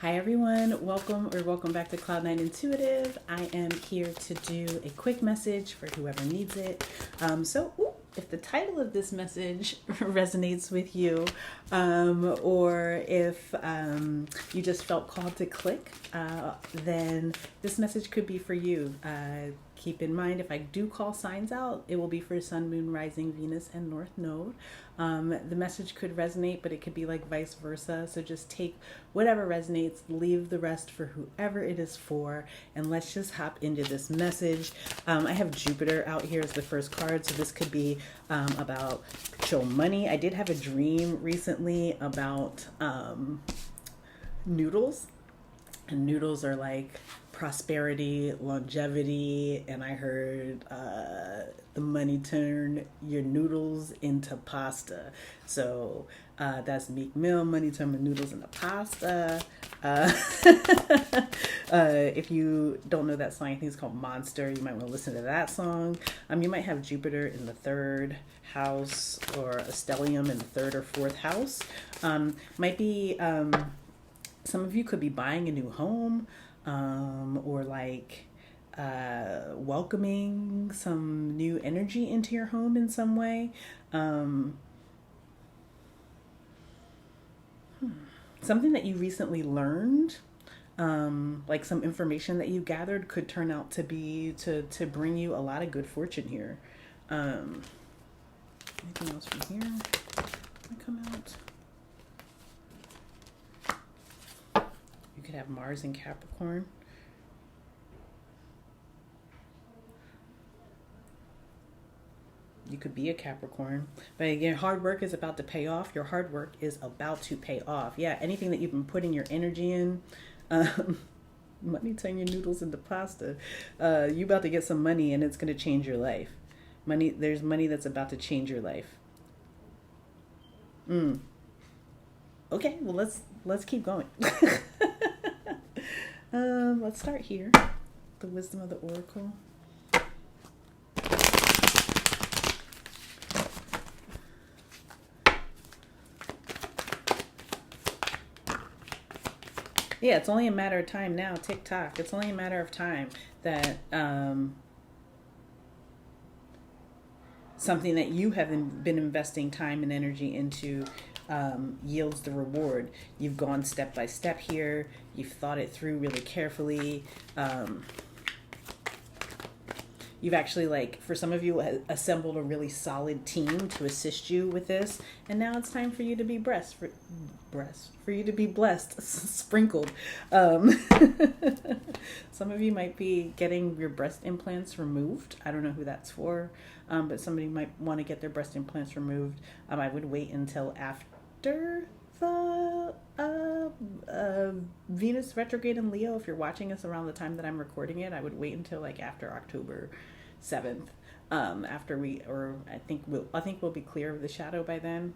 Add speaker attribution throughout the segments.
Speaker 1: Hi everyone, welcome back to Cloud9 Intuitive. I am here to do a quick message for whoever needs it. If the title of this message resonates with you, or if you just felt called to click, then this message could be for you. Keep in mind, if I do call signs out, it will be for Sun, Moon, Rising, Venus, and North Node. The message could resonate, but it could be like vice versa. So just take whatever resonates, leave the rest for whoever it is for, and let's just hop into this message. I have Jupiter out here as the first card, so this could be about show money. I did have a dream recently about noodles, and noodles are like prosperity, longevity, and I heard the money turn your noodles into pasta. So that's Meek Mill, money turn my noodles into pasta. If you don't know that song, I think it's called Monster. You might want to listen to that song. You might have Jupiter in the third house or a stellium in the third or fourth house. Might be some of you could be buying a new home. Or like welcoming some new energy into your home in some way. Something that you recently learned, like some information that you gathered could turn out to be to bring you a lot of good fortune here. Anything else from here? Come out. You could have Mars in Capricorn. You could be a Capricorn. But again, hard work is about to pay off. Your hard work is about to pay off. Yeah, anything that you've been putting your energy in. Money turn your noodles into pasta. You about to get some money and it's going to change your life. There's money that's about to change your life. Okay, well let's keep going. Let's start here. The wisdom of the oracle. Yeah, it's only a matter of time now. Tick tock. It's only a matter of time that something that you have been investing time and energy into yields the reward. You've gone step by step here. You've thought it through really carefully. You've actually, like, for some of you, assembled a really solid team to assist you with this. And now it's time for you to be for you to be blessed, sprinkled. Some of you might be getting your breast implants removed. I don't know who that's for, but somebody might want to get their breast implants removed. I would wait until after the Venus retrograde in Leo. If you're watching this around the time that I'm recording it, I would wait until like after October 7th. I think we'll be clear of the shadow by then.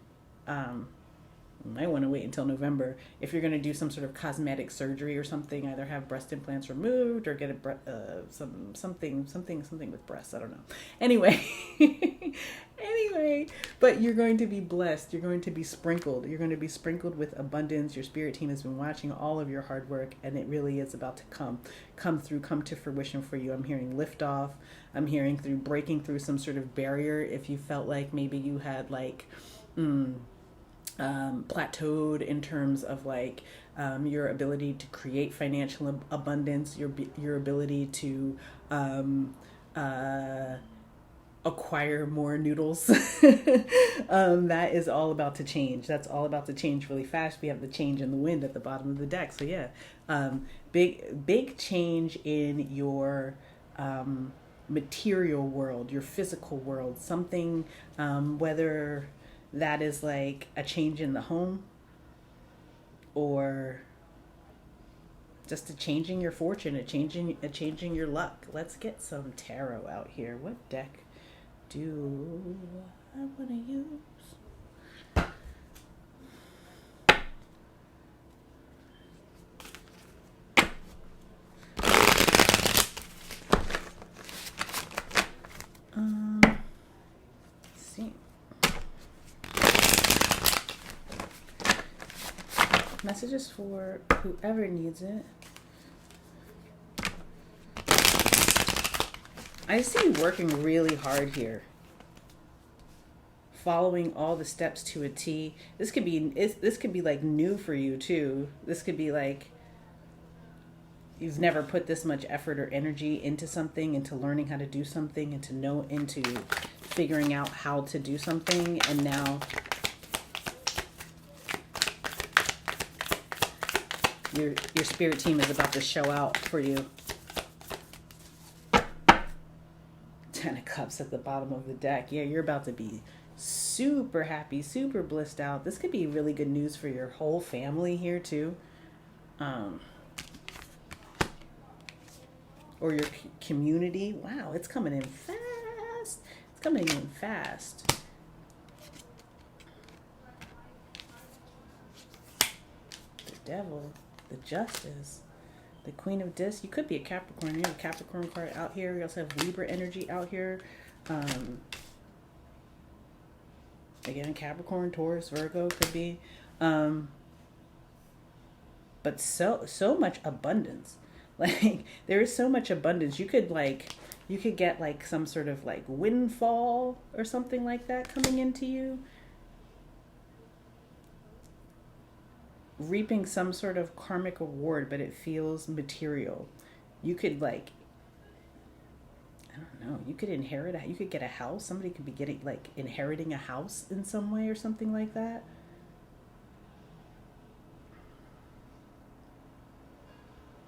Speaker 1: You might want to wait until November if you're going to do some sort of cosmetic surgery or something. Either have breast implants removed or get something with breasts. I don't know. Anyway, but you're going to be blessed. You're going to be sprinkled. You're going to be sprinkled with abundance. Your spirit team has been watching all of your hard work, and it really is about to come to fruition for you. I'm hearing liftoff. I'm hearing through breaking through some sort of barrier. If you felt like maybe you had plateaued in terms of like your ability to create financial abundance, your ability to acquire more noodles. That is all about to change. That's all about to change really fast. We have the change in the wind at the bottom of the deck. So yeah, big change in your material world, your physical world, something, whether that is like a change in the home or just a changing your fortune, a changing your luck. Let's get some tarot out here. What deck do I want to use? Let's see. messages for whoever needs it. I see you working really hard here, following all the steps to a T. This could be like new for you too. This could be like you've never put this much effort or energy into something, into learning how to do something, into figuring out how to do something, and now your spirit team is about to show out for you. 10 of Cups at the bottom of the deck. Yeah, you're about to be super happy, super blissed out. This could be really good news for your whole family here too. Or your community. Wow, it's coming in fast. It's coming in fast. The Devil, the Justice, the Queen of Discs. You could be a Capricorn. You have a Capricorn card out here. You also have Libra energy out here. Again, Capricorn, Taurus, Virgo could be. But so much abundance. Like there is so much abundance. You could get like some sort of like windfall or something like that coming into you. Reaping some sort of karmic reward, but it feels material. You could I don't know, you could you could get a house. Somebody could be inheriting a house in some way or something like that.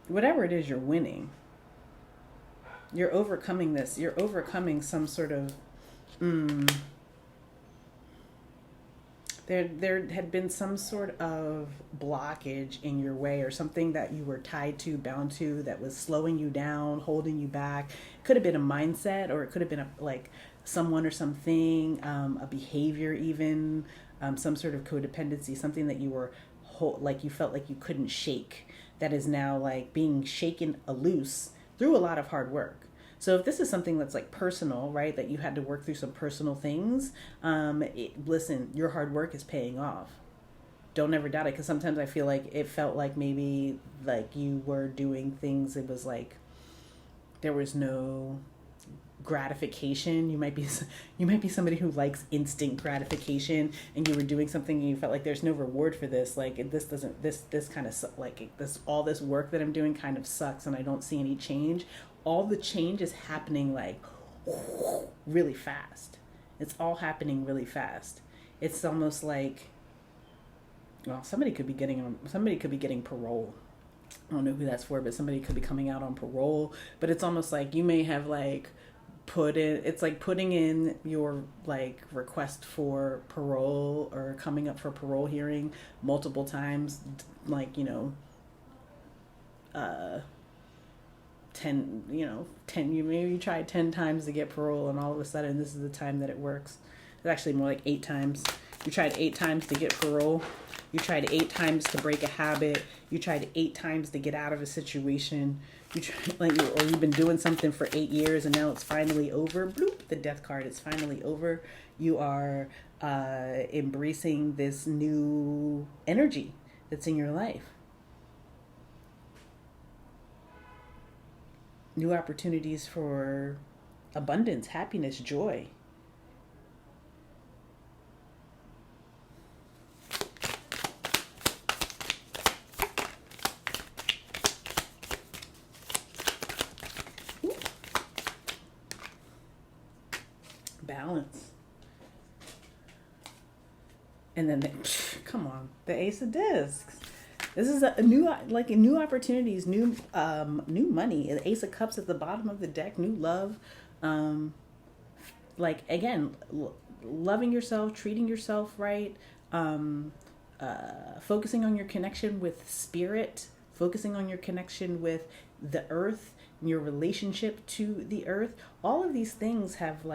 Speaker 1: Whatever it is, you're winning. You're overcoming this. You're overcoming some sort of there had been some sort of blockage in your way, or something that you were tied to, bound to, that was slowing you down, holding you back. It could have been a mindset, or it could have been someone or something, a behavior even, some sort of codependency, something that you were you felt like you couldn't shake, that is now being shaken loose through a lot of hard work. So if this is something that's personal, right, that you had to work through some personal things, listen, your hard work is paying off. Don't ever doubt it, because sometimes I feel like it felt like maybe you were doing things, it was there was no gratification. You might be somebody who likes instant gratification, and you were doing something and you felt like there's no reward for this. This kind of all this work that I'm doing kind of sucks, and I don't see any change. All the change is happening really fast. It's all happening really fast. It's almost somebody could be getting parole. I don't know who that's for, but somebody could be coming out on parole. But it's almost like you may have putting in your request for parole, or coming up for parole hearing multiple times, 10, you tried 10 times to get parole, and all of a sudden this is the time that it works. It's actually more like 8 times. You tried 8 times to get parole. You tried 8 times to break a habit. You tried 8 times to get out of a situation. Or you've been doing something for 8 years, and now it's finally over. Bloop, the Death card. It's finally over. You are embracing this new energy that's in your life. New opportunities for abundance, happiness, joy. Balance. And then come on, the Ace of Discs. This is a new opportunities, new money. The Ace of Cups at the bottom of the deck, new love. Again, loving yourself, treating yourself right, focusing on your connection with spirit, focusing on your connection with the earth, your relationship to the earth. All of these things have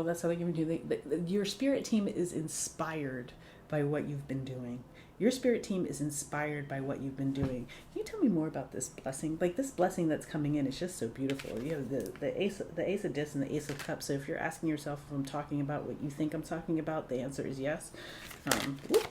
Speaker 1: that's how they give you. Your spirit team is inspired by what you've been doing. Your spirit team is inspired by what you've been doing. Can you tell me more about this blessing? Like this blessing that's coming in is just so beautiful. You have the ace of discs and the ace of cups. So if you're asking yourself if I'm talking about what you think I'm talking about, the answer is yes. Whoop.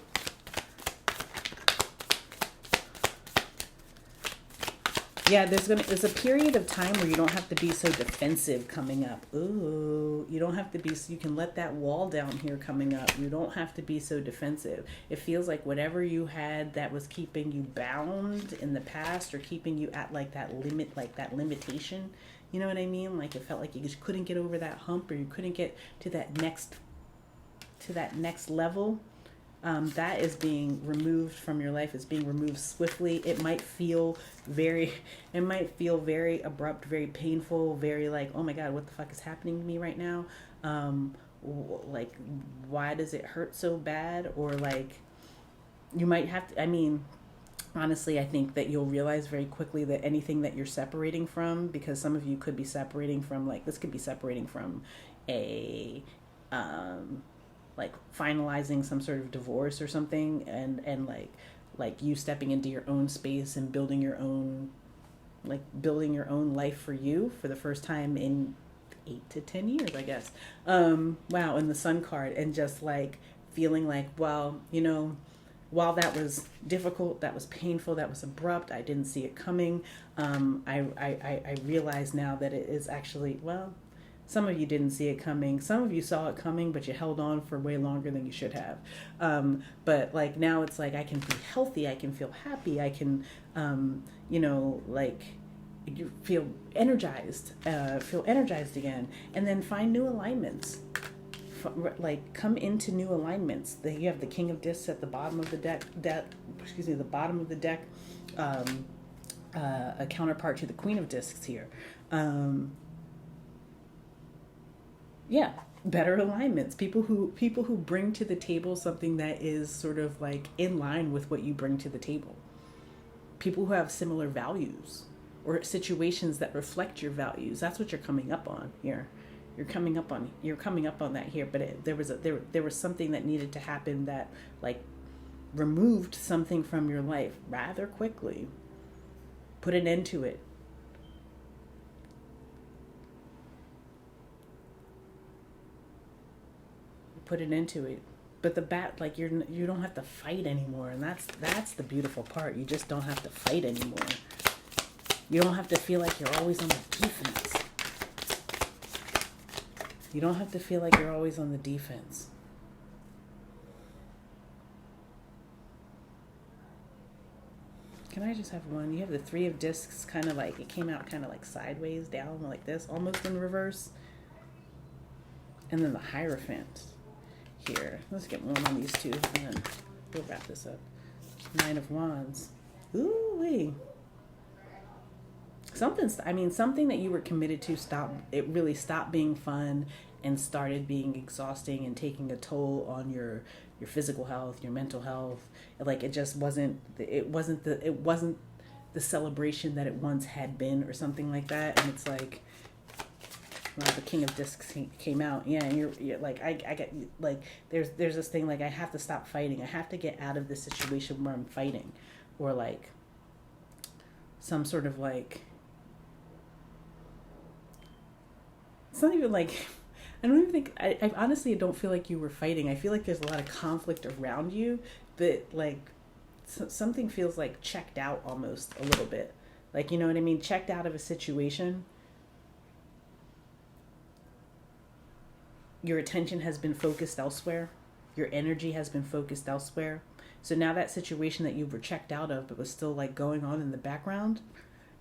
Speaker 1: Yeah, there's a period of time where you don't have to be so defensive coming up. Ooh, you don't have to be, you can let that wall down here coming up. You don't have to be so defensive. It feels like whatever you had that was keeping you bound in the past or keeping you at like that limit, like that limitation. You know what I mean? Like it felt like you just couldn't get over that hump, or you couldn't get to that next level. That is being removed from your life. It's being removed swiftly. It might feel very abrupt, very painful, very like, oh my God, what the fuck is happening to me right now? Like, why does it hurt so bad? Or like, you might have to, I mean, honestly, I think that you'll realize very quickly that anything that you're separating from, because some of you could be separating from, like, this could be separating from a, like finalizing some sort of divorce or something, and like you stepping into your own space and building your own life for you for the first time in 8 to 10 years, I guess. Wow, and the Sun card, and just like feeling like, well, you know, while that was difficult, that was painful, that was abrupt, I didn't see it coming. I realize now that it is actually, well, some of you didn't see it coming. Some of you saw it coming, but you held on for way longer than you should have. But like now it's like I can be healthy. I can feel happy. I can, you know, like you feel energized again. And then find new alignments. Like come into new alignments. You have the King of Discs at the bottom of the deck. The bottom of the deck. A counterpart to the Queen of Discs here. Yeah, better alignments. People who bring to the table something that is sort of like in line with what you bring to the table. People who have similar values or situations that reflect your values. That's what you're coming up on here. You're coming up on that here. But there was something that needed to happen that like removed something from your life rather quickly. Put an end to it. Put it into it. But the like you don't have to fight anymore, and that's the beautiful part. You just don't have to fight anymore. You don't have to feel like you're always on the defense. You don't have to feel like you're always on the defense. Can I just have one? You have the Three of Discs, kind of like, it came out kind of like sideways down like this, almost in reverse. And then the Hierophant here. Let's get one on these two, and then we'll wrap this up. Nine of Wands. Ooh-wee. Something that you were committed to it really stopped being fun and started being exhausting and taking a toll on your physical health, your mental health. Like it just wasn't the celebration that it once had been, or something like that. And it's like, well, the King of Discs came out. Yeah, and you're like, I get like, there's this thing like, I have to stop fighting. I have to get out of this situation where I'm fighting, or like some sort of like, it's not even like, I don't even think, I honestly don't feel like you were fighting. I feel like there's a lot of conflict around you, but like something feels like checked out almost a little bit. Like, you know what I mean? Checked out of a situation. Your attention has been focused elsewhere. Your energy has been focused elsewhere. So now that situation that you were checked out of, but was still like going on in the background,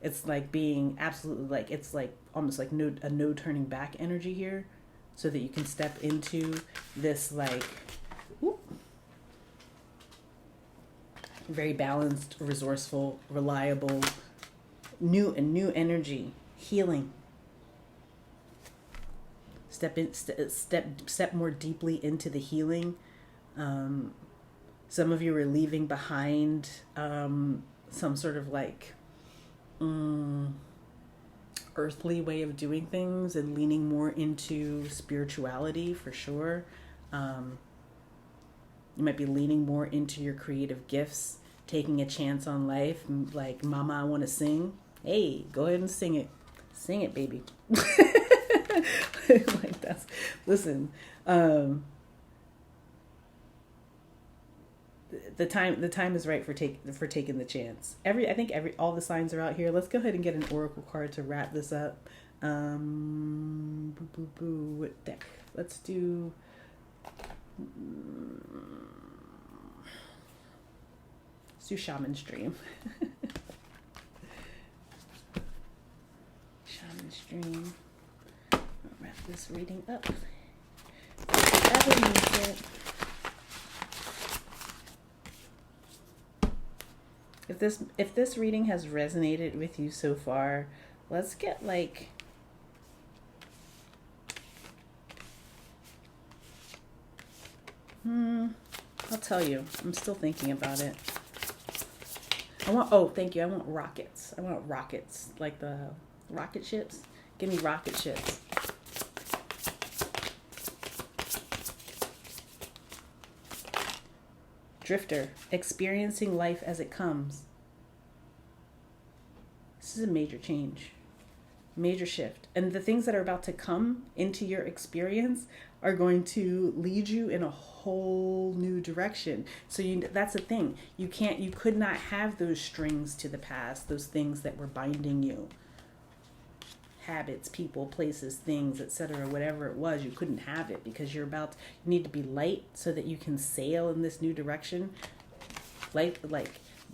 Speaker 1: it's like being absolutely like, it's like almost like no turning back energy here, so that you can step into this like, whoop, very balanced, resourceful, reliable, new energy, healing. Step more deeply into the healing. Some of you are leaving behind some sort of like earthly way of doing things and leaning more into spirituality, for sure. You might be leaning more into your creative gifts, taking a chance on life. Like, mama, I want to sing. Hey, go ahead and sing it. Sing it, baby. Like, that's, listen, the time is right for taking the chance. I think all the signs are out here. Let's go ahead and get an oracle card to wrap this up. What deck? Let's do Shaman's Dream. Shaman's Dream. I'll wrap this reading up. Whoever needs it. If this reading has resonated with you so far, let's get like I'll tell you. I'm still thinking about it. Thank you. I want rockets. I want rockets, like the rocket ships. Give me rocket ships. Drifter, experiencing life as it comes. This is a major change, major shift. And the things that are about to come into your experience are going to lead you in a whole new direction. So that's the thing. You could not have those strings to the past, those things that were binding you. Habits, people, places, things, etc., whatever it was, you couldn't have it because you need to be light so that you can sail in this new direction. Like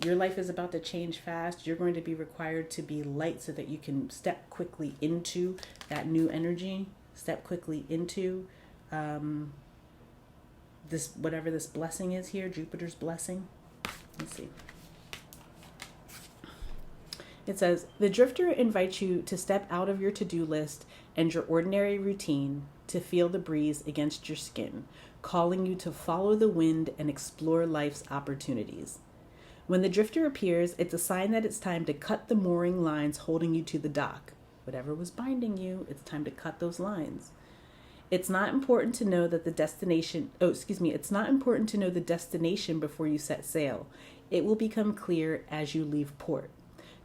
Speaker 1: your life is about to change fast. You're going to be required to be light so that you can step quickly into that new energy, step quickly into this, whatever this blessing is here, Jupiter's blessing. Let's see. It says, the drifter invites you to step out of your to-do list and your ordinary routine to feel the breeze against your skin, calling you to follow the wind and explore life's opportunities. When the drifter appears, it's a sign that it's time to cut the mooring lines holding you to the dock. Whatever was binding you, it's time to cut those lines. It's not important to know that it's not important to know the destination before you set sail. It will become clear as you leave port.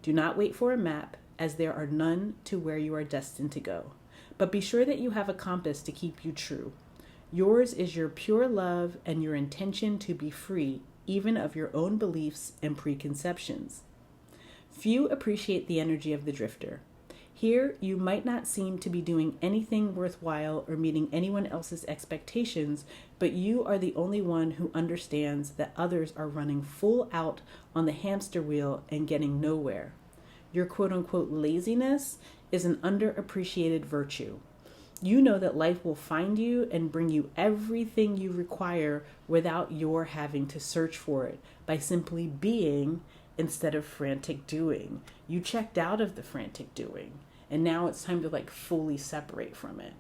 Speaker 1: Do not wait for a map, as there are none to where you are destined to go. But be sure that you have a compass to keep you true. Yours is your pure love and your intention to be free, even of your own beliefs and preconceptions. Few appreciate the energy of the drifter. Here, you might not seem to be doing anything worthwhile or meeting anyone else's expectations, but you are the only one who understands that others are running full out on the hamster wheel and getting nowhere. Your quote-unquote laziness is an underappreciated virtue. You know that life will find you and bring you everything you require without your having to search for it, by simply being instead of frantic doing. You checked out of the frantic doing, and now it's time to fully separate from it.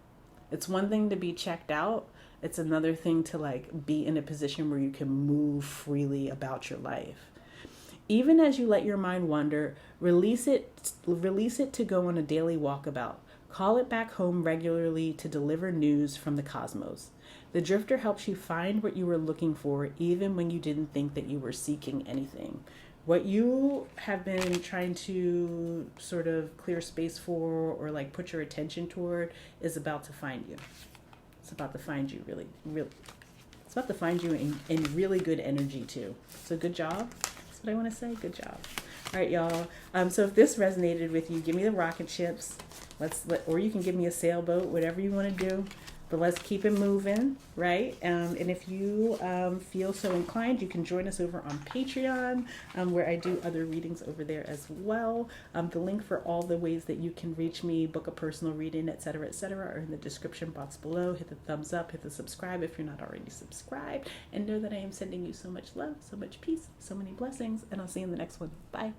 Speaker 1: It's one thing to be checked out. It's another thing to be in a position where you can move freely about your life. Even as you let your mind wander, release it to go on a daily walkabout. Call it back home regularly to deliver news from the cosmos. The drifter helps you find what you were looking for, even when you didn't think that you were seeking anything. What you have been trying to sort of clear space for or put your attention toward is about to find you. It's about to find you really. It's about to find you in really good energy too. So good job. That's what I want to say. Good job. All right, y'all. So if this resonated with you, give me the rocket ships. Or you can give me a sailboat, whatever you want to do. But let's keep it moving, right? And if you feel so inclined, you can join us over on Patreon, where I do other readings over there as well. The link for all the ways that you can reach me, book a personal reading, etc., are in the description box below. Hit the thumbs up, hit the subscribe if you're not already subscribed, and know that I am sending you so much love, so much peace, so many blessings, and I'll see you in the next one. Bye.